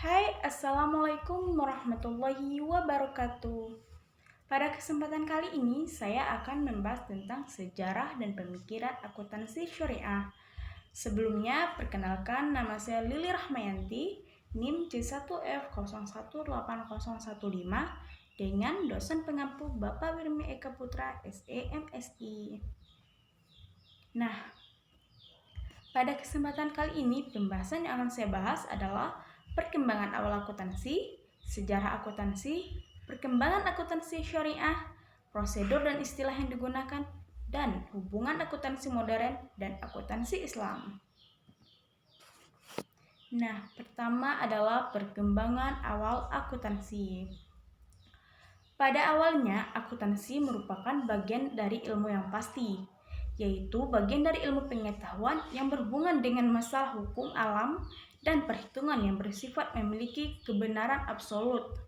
Hai, Assalamualaikum warahmatullahi wabarakatuh. Pada kesempatan kali ini, saya akan membahas tentang sejarah dan pemikiran akuntansi syariah. Sebelumnya, perkenalkan nama saya Lili Rahmayanti, NIM C1F018015 dengan dosen pengampu Bapak Wirmi Eka Putra, SEMSI. Nah, pada kesempatan kali ini, pembahasan yang akan saya bahas adalah perkembangan awal akuntansi, sejarah akuntansi, perkembangan akuntansi syariah, prosedur dan istilah yang digunakan, dan hubungan akuntansi modern dan akuntansi Islam. Nah, pertama adalah perkembangan awal akuntansi. Pada awalnya, akuntansi merupakan bagian dari ilmu yang pasti, yaitu bagian dari ilmu pengetahuan yang berhubungan dengan masalah hukum alam dan perhitungan yang bersifat memiliki kebenaran absolut.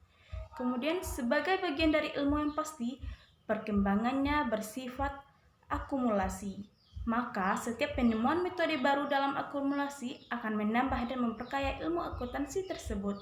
Kemudian, sebagai bagian dari ilmu yang pasti, perkembangannya bersifat akumulasi. Maka, setiap penemuan metode baru dalam akumulasi akan menambah dan memperkaya ilmu akuntansi tersebut.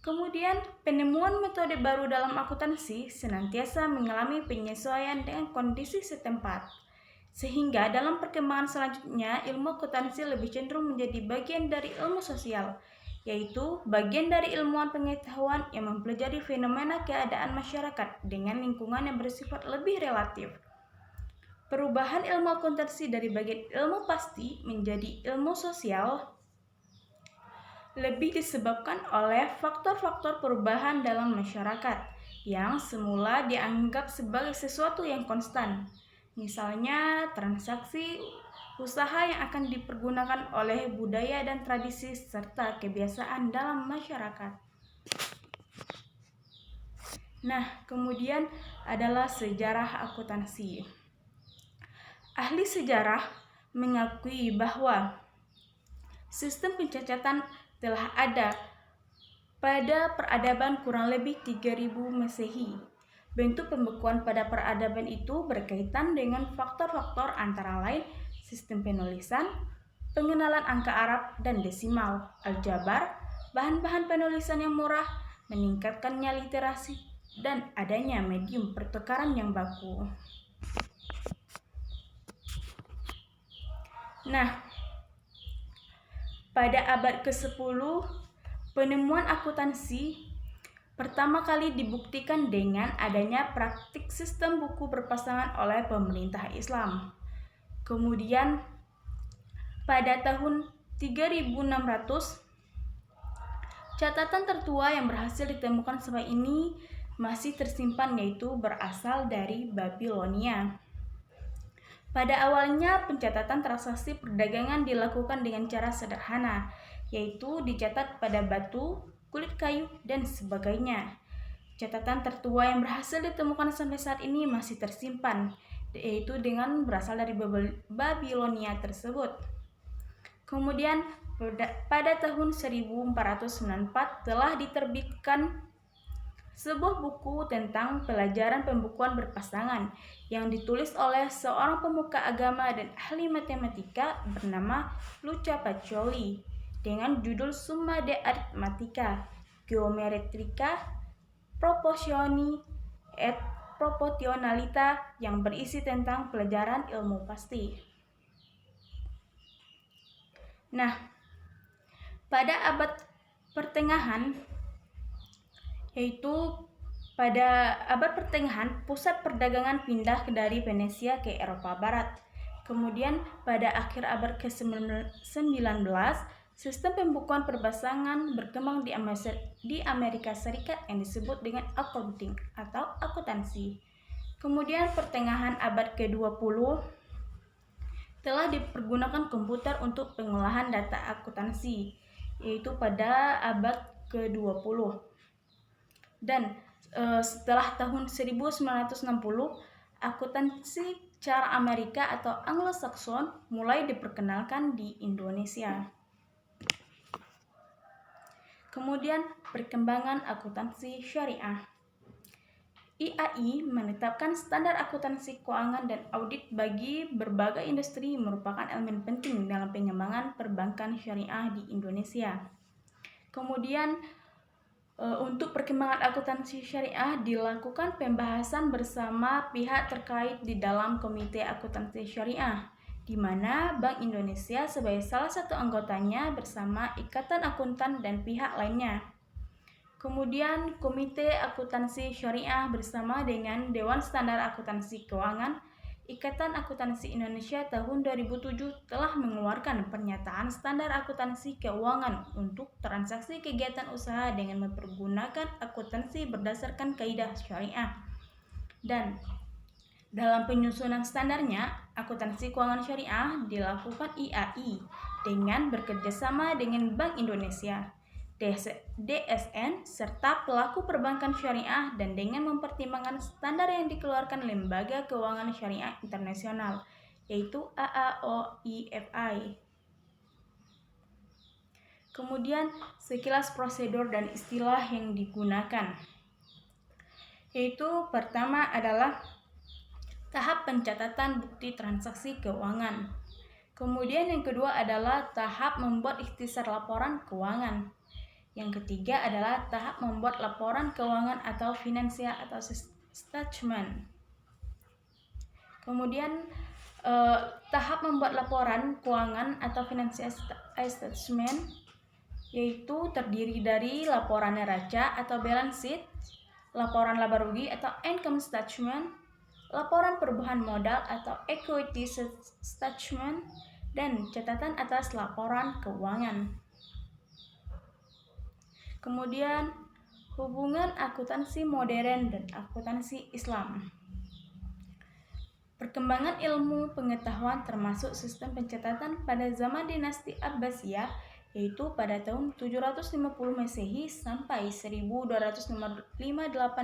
Kemudian, penemuan metode baru dalam akuntansi senantiasa mengalami penyesuaian dengan kondisi setempat. Sehingga dalam perkembangan selanjutnya, ilmu akuntansi lebih cenderung menjadi bagian dari ilmu sosial, yaitu bagian dari ilmuwan pengetahuan yang mempelajari fenomena keadaan masyarakat dengan lingkungan yang bersifat lebih relatif. Perubahan ilmu akuntansi dari bagian ilmu pasti menjadi ilmu sosial lebih disebabkan oleh faktor-faktor perubahan dalam masyarakat yang semula dianggap sebagai sesuatu yang konstan. Misalnya, transaksi usaha yang akan dipergunakan oleh budaya dan tradisi serta kebiasaan dalam masyarakat. Nah, kemudian adalah sejarah akuntansi. Ahli sejarah mengakui bahwa sistem pencacatan telah ada pada peradaban kurang lebih 3000 Masehi. Bentuk pembekuan pada peradaban itu berkaitan dengan faktor-faktor antara lain sistem penulisan, pengenalan angka Arab dan desimal, aljabar, bahan-bahan penulisan yang murah, meningkatkannya literasi, dan adanya medium pertukaran yang baku. Nah, pada abad ke-10, penemuan akuntansi pertama kali dibuktikan dengan adanya praktik sistem buku berpasangan oleh pemerintah Islam. Kemudian, pada tahun 3600, catatan tertua yang berhasil ditemukan sampai ini masih tersimpan, yaitu berasal dari Babilonia. Pada awalnya, pencatatan transaksi perdagangan dilakukan dengan cara sederhana, yaitu dicatat pada batu, kulit kayu, dan sebagainya. Catatan tertua yang berhasil ditemukan sampai saat ini masih tersimpan, yaitu dengan berasal dari Babilonia tersebut. Kemudian, pada tahun 1494 telah diterbitkan sebuah buku tentang pelajaran pembukuan berpasangan yang ditulis oleh seorang pemuka agama dan ahli matematika bernama Luca Pacioli dengan judul Summa de Arithmetica, Geometrica, Proportioni et Proportionalita, yang berisi tentang pelajaran ilmu pasti. Nah, pada abad pertengahan, pusat perdagangan pindah dari Venesia ke Eropa Barat. Kemudian pada akhir abad ke-19, sistem pembukuan berpasangan berkembang di Amerika Serikat yang disebut dengan accounting atau akuntansi. Kemudian pertengahan abad ke-20 telah dipergunakan komputer untuk pengolahan data akuntansi, yaitu pada abad ke-20. Dan setelah tahun 1960, akuntansi cara Amerika atau Anglo-Saxon mulai diperkenalkan di Indonesia. Kemudian perkembangan akuntansi syariah. IAI menetapkan standar akuntansi keuangan dan audit bagi berbagai industri merupakan elemen penting dalam pengembangan perbankan syariah di Indonesia. Kemudian untuk perkembangan akuntansi syariah dilakukan pembahasan bersama pihak terkait di dalam Komite Akuntansi Syariah, di mana Bank Indonesia sebagai salah satu anggotanya bersama Ikatan Akuntan dan pihak lainnya. Kemudian Komite Akuntansi Syariah bersama dengan Dewan Standar Akuntansi Keuangan, Ikatan Akuntansi Indonesia tahun 2007 telah mengeluarkan pernyataan standar akuntansi keuangan untuk transaksi kegiatan usaha dengan mempergunakan akuntansi berdasarkan kaidah syariah. Dan dalam penyusunan standarnya, akuntansi keuangan syariah dilakukan IAI dengan bekerjasama dengan Bank Indonesia, DSN, serta pelaku perbankan syariah dan dengan mempertimbangkan standar yang dikeluarkan Lembaga Keuangan Syariah Internasional, yaitu AAOIFI. Kemudian, sekilas prosedur dan istilah yang digunakan, yaitu pertama adalah tahap pencatatan bukti transaksi keuangan. Kemudian yang kedua adalah tahap membuat ikhtisar laporan keuangan. Yang ketiga adalah tahap membuat laporan keuangan atau finansial atau statement. Kemudian tahap membuat laporan keuangan atau financial statement yaitu terdiri dari laporan neraca atau balance sheet, laporan laba rugi atau income statement, laporan perubahan modal atau equity statement, dan catatan atas laporan keuangan. Kemudian, hubungan akuntansi modern dan akuntansi Islam. Perkembangan ilmu pengetahuan termasuk sistem pencatatan pada zaman dinasti Abbasiyah, yaitu pada tahun 750 Masehi sampai 1258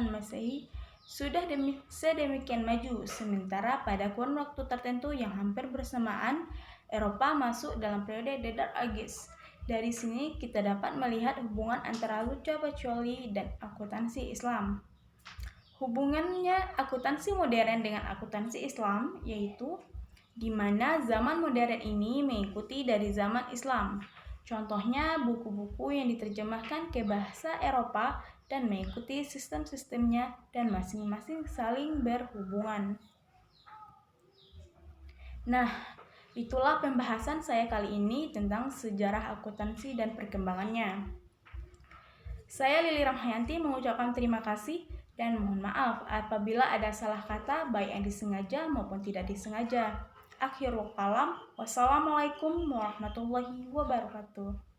Masehi, sudah sedemikian maju, sementara pada kurun waktu tertentu yang hampir bersamaan, Eropa masuk dalam periode The Dark Ages. Dari sini kita dapat melihat hubungan antara Luca Pacioli dan akuntansi Islam. Hubungannya akuntansi modern dengan akuntansi Islam yaitu di mana zaman modern ini mengikuti dari zaman Islam. Contohnya buku-buku yang diterjemahkan ke bahasa Eropa dan mengikuti sistem-sistemnya dan masing-masing saling berhubungan. Nah, itulah pembahasan saya kali ini tentang sejarah akuntansi dan perkembangannya. Saya Lili Ramhayanti mengucapkan terima kasih dan mohon maaf apabila ada salah kata baik yang disengaja maupun tidak disengaja. Akhirul kalam, wassalamualaikum warahmatullahi wabarakatuh.